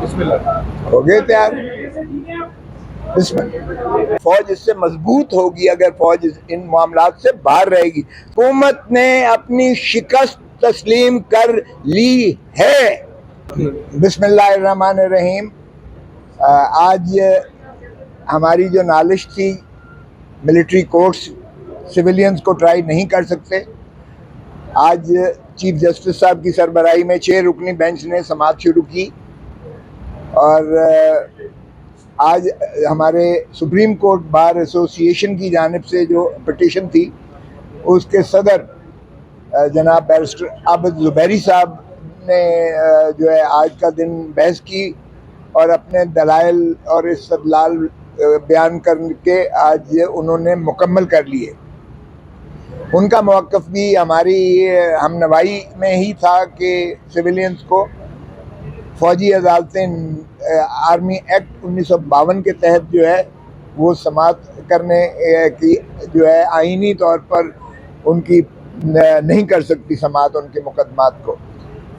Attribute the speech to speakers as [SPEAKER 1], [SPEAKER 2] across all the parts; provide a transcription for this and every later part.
[SPEAKER 1] بسم اللہ.
[SPEAKER 2] ہو گئے تیار؟ بسم اللہ. فوج اس سے مضبوط ہوگی اگر فوج ان معاملات سے باہر رہے گی. حکومت نے اپنی شکست تسلیم کر لی ہے. بسم اللہ الرحمن الرحیم. آج ہماری جو نالش تھی، ملٹری کورٹس سویلینز کو ٹرائی نہیں کر سکتے. آج چیف جسٹس صاحب کی سربراہی میں 6 رکنی بینچ نے سماعت شروع کی، اور آج ہمارے سپریم کورٹ بار ایسوسی ایشن کی جانب سے جو پٹیشن تھی، اس کے صدر جناب بیرسٹر عابد زبیری صاحب نے جو ہے آج کا دن بحث کی اور اپنے دلائل اور استدلال بیان کر کے آج انہوں نے مکمل کر لیے. ان کا موقف بھی ہماری ہم نوائی میں ہی تھا کہ سویلینز کو فوجی عدالتیں آرمی ایکٹ 1952 کے تحت جو ہے وہ سماعت کرنے کی جو ہے آئینی طور پر ان کی نہیں کر سکتی سماعت ان کے مقدمات کو.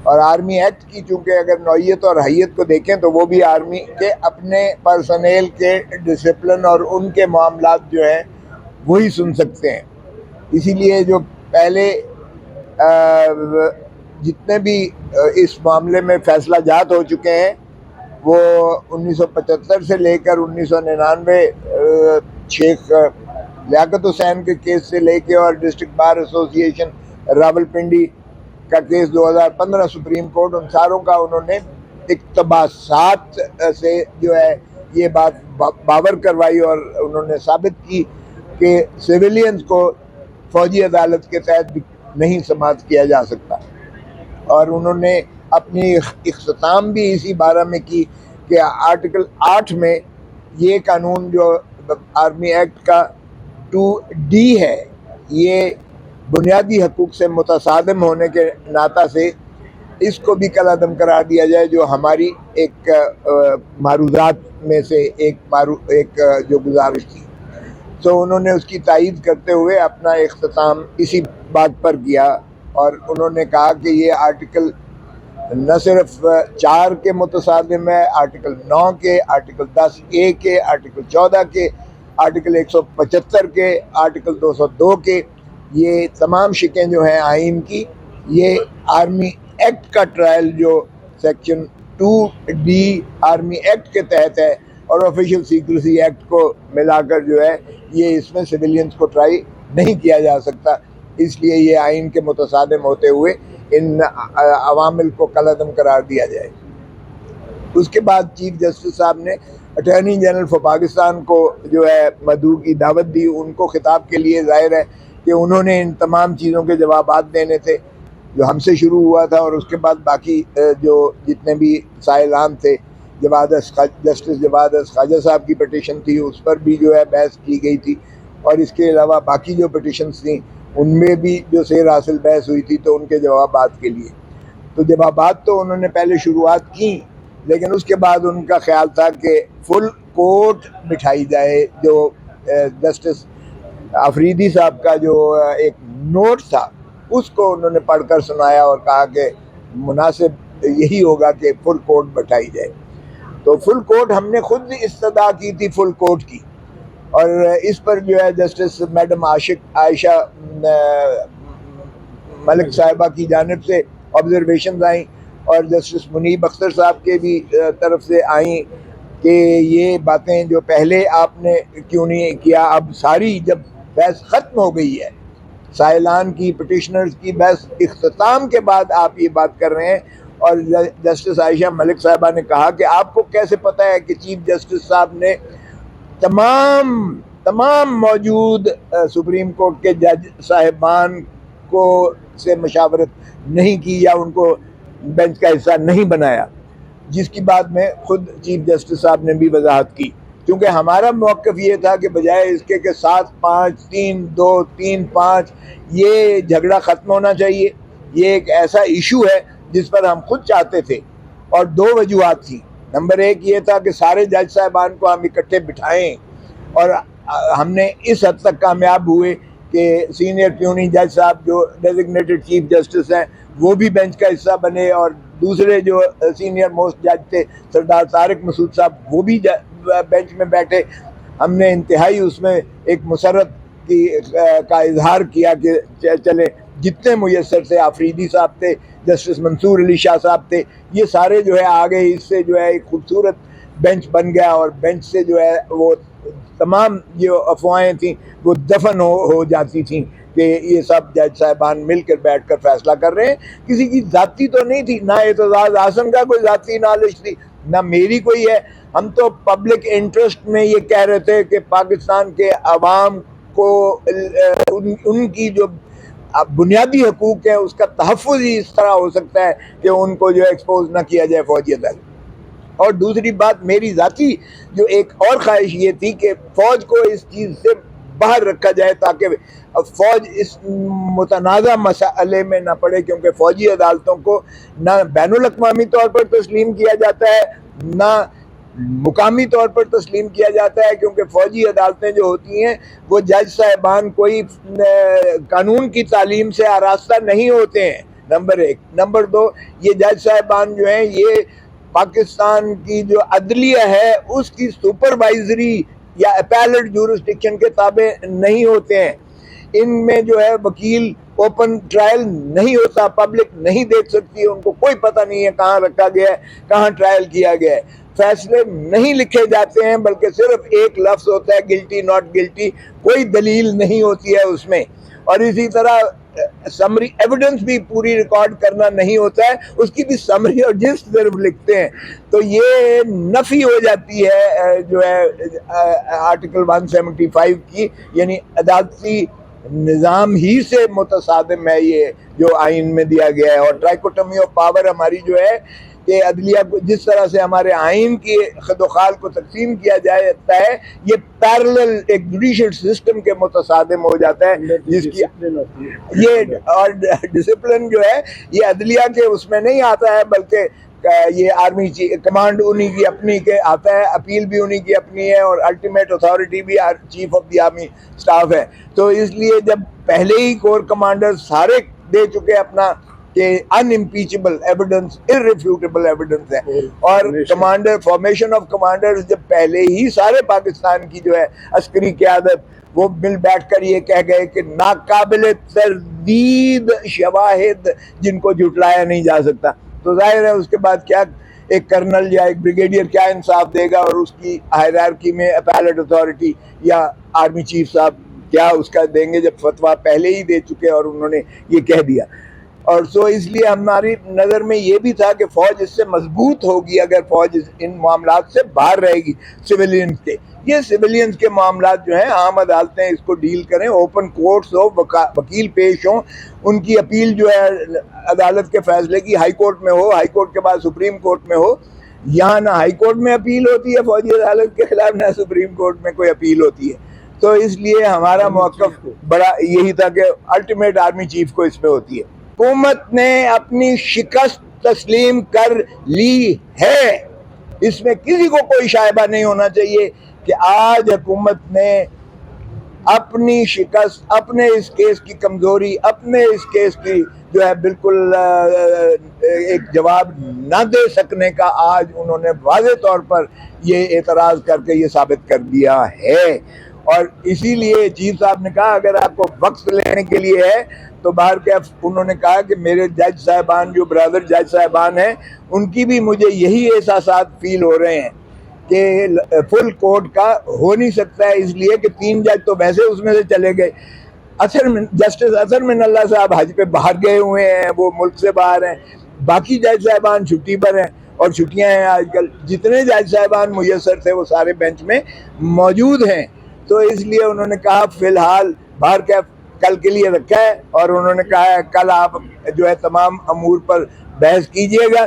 [SPEAKER 2] اور آرمی ایکٹ کی چونکہ اگر نوعیت اور حیت کو دیکھیں تو وہ بھی آرمی کے اپنے پرسنل کے ڈسپلن اور ان کے معاملات جو ہیں وہی سن سکتے ہیں. اسی لیے جو پہلے جتنے بھی اس معاملے میں فیصلہ جات ہو چکے ہیں وہ 1975 سے لے کر 1999 شیخ لیاقت حسین کے کیس سے لے کے اور ڈسٹرکٹ بار ایسوسی ایشن راولپنڈی کا کیس 2015 سپریم کورٹ، ان ساروں کا انہوں نے اقتباسات سے جو ہے یہ بات باور کروائی اور انہوں نے ثابت کی کہ سویلینز کو فوجی عدالت کے تحت بھی نہیں سماعت کیا جا سکتا. اور انہوں نے اپنی اختتام بھی اسی بارہ میں کی کہ آرٹیکل 8 میں یہ قانون جو آرمی ایکٹ کا 2D ہے، یہ بنیادی حقوق سے متصادم ہونے کے ناطہ سے اس کو بھی کالعدم قرار دیا جائے، جو ہماری ایک معروضات میں سے ایک جو گزارش تھی. تو انہوں نے اس کی تائید کرتے ہوئے اپنا اختتام اسی بات پر کیا، اور انہوں نے کہا کہ یہ آرٹیکل نہ صرف 4 کے متصادم ہے، آرٹیکل 9 کے، آرٹیکل 10A کے، آرٹیکل 14 کے، آرٹیکل 175 کے، آرٹیکل 202 کے. یہ تمام شقیں جو ہیں آئین کی، یہ آرمی ایکٹ کا ٹرائل جو سیکشن 2D آرمی ایکٹ کے تحت ہے اور آفیشیل سیکریسی ایکٹ کو ملا کر جو ہے یہ اس میں سویلینز کو ٹرائی نہیں کیا جا سکتا. اس لیے یہ آئین کے متصادم ہوتے ہوئے ان عوامل کو کالعدم قرار دیا جائے. اس کے بعد چیف جسٹس صاحب نے اٹارنی جنرل فار پاکستان کو جو ہے مدعو کی دعوت دی. ان کو خطاب کے لیے ظاہر ہے کہ انہوں نے ان تمام چیزوں کے جوابات دینے تھے جو ہم سے شروع ہوا تھا، اور اس کے بعد باقی جو جتنے بھی سائلان تھے، جسٹس جواد خواجہ صاحب کی پٹیشن تھی، اس پر بھی جو ہے بحث کی گئی تھی، اور اس کے علاوہ باقی جو پٹیشنز تھیں ان میں بھی جو سیر حاصل بحث ہوئی تھی تو ان کے جوابات کے لیے. تو جوابات تو انہوں نے پہلے شروعات کی، لیکن اس کے بعد ان کا خیال تھا کہ فل کورٹ بٹھائی جائے. جو جسٹس آفریدی صاحب کا جو ایک نوٹ تھا اس کو انہوں نے پڑھ کر سنایا اور کہا کہ مناسب یہی ہوگا کہ فل کورٹ بٹھائی جائے. تو فل کورٹ ہم نے خود استدعا کی تھی فل کورٹ کی، اور اس پر جو ہے جسٹس میڈم عائشہ ملک صاحبہ کی جانب سے آبزرویشنز آئیں، اور جسٹس منیب اختر صاحب کے بھی طرف سے آئیں کہ یہ باتیں جو پہلے آپ نے کیوں نہیں کیا. اب ساری جب بحث ختم ہو گئی ہے، سائلان کی پٹیشنرز کی بحث اختتام کے بعد آپ یہ بات کر رہے ہیں. اور جسٹس عائشہ ملک صاحبہ نے کہا کہ آپ کو کیسے پتہ ہے کہ چیف جسٹس صاحب نے تمام موجود سپریم کورٹ کے جج صاحبان کو سے مشاورت نہیں کی یا ان کو بینچ کا حصہ نہیں بنایا، جس کی بات میں خود چیف جسٹس صاحب نے بھی وضاحت کی. کیونکہ ہمارا موقف یہ تھا کہ بجائے اس کے کہ 7-5 3-2 3-5 یہ جھگڑا ختم ہونا چاہیے. یہ ایک ایسا ایشو ہے جس پر ہم خود چاہتے تھے، اور 2 وجوہات تھیں. نمبر 1 یہ تھا کہ سارے جج صاحبان کو ہم اکٹھے بٹھائیں، اور ہم نے اس حد تک کامیاب ہوئے کہ سینئر پیونی جج صاحب جو ڈیزگنیٹڈ چیف جسٹس ہیں وہ بھی بینچ کا حصہ بنے، اور دوسرے جو سینئر موسٹ جج تھے سردار طارق مسعود صاحب وہ بھی بینچ میں بیٹھے۔ ہم نے انتہائی اس میں ایک مسرت کا اظہار کیا کہ چلے جتنے میسر تھے، آفریدی صاحب تھے، جسٹس منصور علی شاہ صاحب تھے، یہ سارے جو ہے آگے، اس سے جو ہے ایک خوبصورت بینچ بن گیا، اور بینچ سے جو ہے وہ تمام جو افواہیں تھیں وہ دفن ہو جاتی تھیں کہ یہ سب جج صاحبان مل کر بیٹھ کر فیصلہ کر رہے ہیں۔ کسی کی ذاتی تو نہیں تھی، نہ اعتزاز احسن کا کوئی ذاتی نالج تھی، نہ میری کوئی ہے۔ ہم تو پبلک انٹرسٹ میں یہ کہہ رہے تھے کہ پاکستان کے عوام کو ان کی جو بنیادی حقوق ہیں اس کا تحفظ ہی اس طرح ہو سکتا ہے کہ ان کو جو ایکسپوز نہ کیا جائے فوجی عدالت۔ اور دوسری بات میری ذاتی جو ایک اور خواہش یہ تھی کہ فوج کو اس چیز سے باہر رکھا جائے تاکہ فوج اس متنازع مسئلے میں نہ پڑے، کیونکہ فوجی عدالتوں کو نہ بین الاقوامی طور پر تسلیم کیا جاتا ہے نہ مقامی طور پر تسلیم کیا جاتا ہے، کیونکہ فوجی عدالتیں جو ہوتی ہیں وہ جج صاحبان کوئی قانون کی تعلیم سے آراستہ نہیں ہوتے ہیں، نمبر ایک۔ نمبر دو، یہ جج صاحبان جو ہیں یہ پاکستان کی جو عدلیہ ہے اس کی سپروائزری یا اپیلٹ جورسڈکشن کے تابع نہیں ہوتے ہیں۔ ان میں جو ہے وکیل اوپن ٹرائل نہیں ہوتا، پبلک نہیں دیکھ سکتی، ان کو کوئی پتہ نہیں ہے کہاں رکھا گیا ہے، کہاں ٹرائل کیا گیا ہے۔ فیصلے نہیں لکھے جاتے ہیں بلکہ صرف ایک لفظ ہوتا ہے گلٹی ناٹ گلٹی، کوئی دلیل نہیں ہوتی ہے اس میں۔ اور اسی طرح سمری ایویڈنس بھی پوری ریکارڈ کرنا نہیں ہوتا ہے، اس کی بھی سمری اور جس صرف لکھتے ہیں، تو یہ نفی ہو جاتی ہے جو ہے آرٹیکل 175 کی، یعنی عدالتی نظام ہی سے متصادم ہے یہ جو آئین میں دیا گیا ہے۔ اور ٹرائکوٹمی آف پاور ہماری جو ہے کہ عدلیہ کو جس طرح سے ہمارے آئین کی خد و خال کو تقسیم کیا جاتا ہے، یہ پیرلل ایک جوڈیشل سسٹم کے متصادم ہو جاتا ہے، جس کی یہ اور ڈسپلن جو ہے یہ عدلیہ کے اس میں نہیں آتا ہے، بلکہ یہ آرمی کمانڈ انہی کی اپنی کے آتا ہے، اپیل بھی انہی کی اپنی ہے، اور الٹیمیٹ اتھارٹی بھی chief of the army staff ہے۔ تو اس لیے جب پہلے ہی کور کمانڈر سارے دے چکے اپنا کہ ان امپیچبل ایویڈنس، ارریفیوٹیبل ایویڈنس ہے، اور کمانڈر فارمیشن آف کمانڈرز جب پہلے ہی سارے پاکستان کی جو ہے عسکری قیادت وہ مل بیٹھ کر یہ کہہ گئے کہ ناقابل تردید شواہد جن کو جھٹلایا نہیں جا سکتا، تو ظاہر ہے اس کے بعد کیا ایک کرنل یا ایک بریگیڈیئر کیا انصاف دے گا، اور اس کی ہائرارکی میں اپیلٹ اتھارٹی یا آرمی چیف صاحب کیا اس کا دیں گے جب فتویٰ پہلے ہی دے چکے اور انہوں نے یہ کہہ دیا۔ اور سو اس لیے ہماری نظر میں یہ بھی تھا کہ فوج اس سے مضبوط ہوگی اگر فوج ان معاملات سے باہر رہے گی سویلینز کے۔ یہ سویلینز کے معاملات جو ہیں عام عدالتیں اس کو ڈیل کریں، اوپن کورٹس ہو، وکیل پیش ہوں، ان کی اپیل جو ہے عدالت کے فیصلے کی ہائی کورٹ میں ہو، ہائی کورٹ کے بعد سپریم کورٹ میں ہو۔ یہاں نہ ہائی کورٹ میں اپیل ہوتی ہے فوجی عدالت کے خلاف، نہ سپریم کورٹ میں کوئی اپیل ہوتی ہے، تو اس لیے ہمارا موقف بڑا یہی تھا کہ الٹیمیٹ آرمی چیف کو اس پہ ہوتی ہے۔ حکومت نے اپنی شکست تسلیم کر لی ہے، اس میں کسی کو کوئی شائبہ نہیں ہونا چاہیے کہ آج حکومت نے اپنی شکست، اپنے اس کیس کی کمزوری، اپنے اس کیس کی جو ہے بالکل ایک جواب نہ دے سکنے کا آج انہوں نے واضح طور پر یہ اعتراض کر کے یہ ثابت کر دیا ہے۔ اور اسی لیے چیف صاحب نے کہا اگر آپ کو وقت لینے کے لیے ہے تو باہر کے انہوں نے کہا کہ میرے جج صاحبان جو برادر جج صاحبان ہیں ان کی بھی مجھے یہی احساسات فیل ہو رہے ہیں کہ فل کورٹ کا ہو نہیں سکتا ہے، اس لیے کہ 3 جج تو ویسے اس میں سے چلے گئے۔ جسٹس اظہر من اللہ صاحب حج پہ باہر گئے ہوئے ہیں، وہ ملک سے باہر ہیں، باقی جج صاحبان چھٹی پر ہیں، اور چھٹیاں ہیں آج کل، جتنے جج صاحبان میسر تھے وہ سارے بینچ میں موجود ہیں۔ تو اس لیے انہوں نے کہا فی الحال باہر کا کل کے لیے رکھا ہے، اور انہوں نے کہا ہے کل آپ جو ہے تمام امور پر بحث کیجئے گا۔